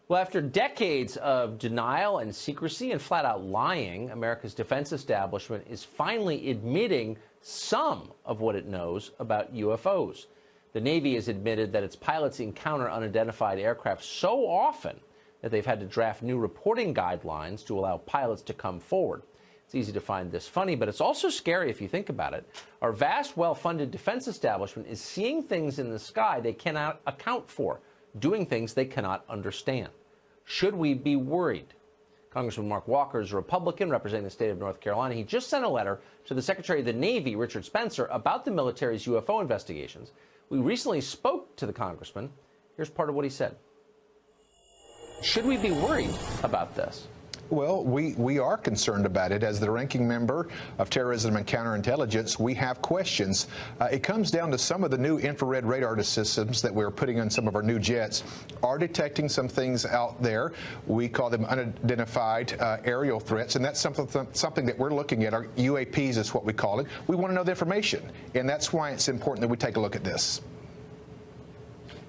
Well, after decades of denial and secrecy and flat-out lying, America's defense establishment is finally admitting some of what it knows about UFOs. The Navy has admitted that its pilots encounter unidentified aircraft so often that they've had to draft new reporting guidelines to allow pilots to come forward. It's easy to find this funny, but it's also scary if you think about it. Our vast, well-funded defense establishment is seeing things in the sky they cannot account for, doing things they cannot understand. Should we be worried? Congressman Mark Walker is a Republican representing the state of North Carolina. He just sent a letter to the Secretary of the Navy, Richard Spencer, about the military's UFO investigations. We recently spoke to the congressman. Here's part of what he said. Should we be worried about this? Well, we are concerned about it. As the ranking member of Terrorism and Counterintelligence, we have questions. It comes down to some of the new infrared radar systems that we're putting on some of our new jets are detecting some things out there. We call them unidentified aerial threats, and that's something that we're looking at. Our UAPs is what we call it. We want to know the information, and that's why it's important that we take a look at this.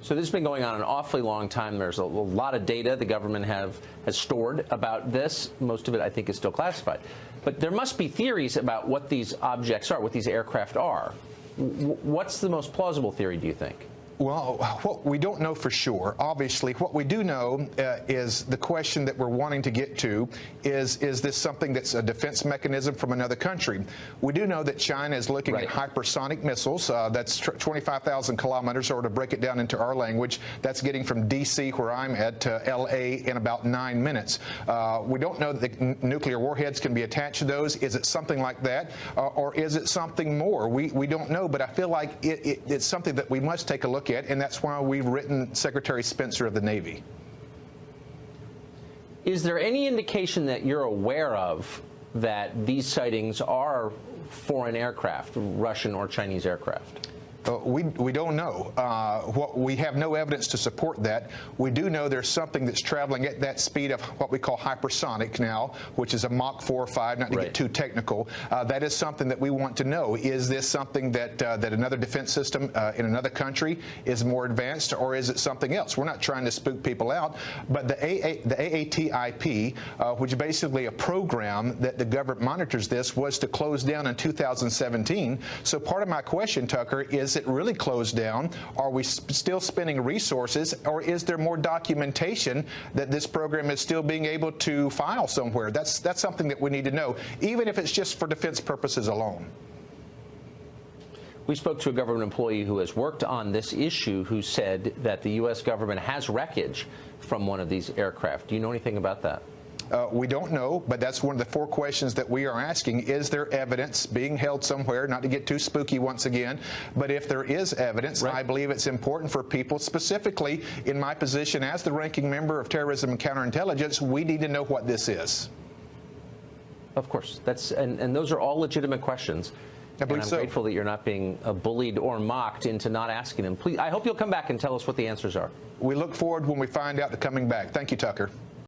So this has been going on an awfully long time. There's a lot of data the government has stored about this. Most of it, I think, is still classified. But there must be theories about what these objects are, what these aircraft are. What's the most plausible theory, do you think? Well, we don't know for sure. Obviously, what we do know is the question that we're wanting to get to is this something that's a defense mechanism from another country? We do know that China is looking at hypersonic missiles. That's 25,000 kilometers, or to break it down into our language, that's getting from D.C., where I'm at, to L.A. in about 9 minutes. We don't know that the nuclear warheads can be attached to those. Is it something like that, or is it something more? We don't know, but I feel like it's something that we must take a look at, and that's why we've written Secretary Spencer of the Navy. Is there any indication that you're aware of that these sightings are foreign aircraft, Russian or Chinese aircraft? We don't know. We have no evidence to support that. We do know there's something that's traveling at that speed of what we call hypersonic now, which is a Mach 4 or 5, not to get too technical. That is something that we want to know. Is this something that another defense system in another country is more advanced, or is it something else? We're not trying to spook people out, but the AATIP, which is basically a program that the government monitors this, was to close down in 2017. So part of my question, Tucker, is it really closed down? Are we still spending resources, or is there more documentation that this program is still being able to file somewhere? That's something that we need to know, even if it's just for defense purposes alone. We spoke to a government employee who has worked on this issue, who said that the U.S. government has wreckage from one of these aircraft. Do you know anything about that? We don't know, but that's one of the 4 questions that we are asking. Is there evidence being held somewhere? Not to get too spooky once again, but if there is evidence, I believe it's important for people, specifically in my position as the ranking member of Terrorism and Counterintelligence, we need to know what this is. Of course. And those are all legitimate questions. I believe and I'm so. grateful that you're not being bullied or mocked into not asking them. Please, I hope you'll come back and tell us what the answers are. We look forward, when we find out, to coming back. Thank you, Tucker.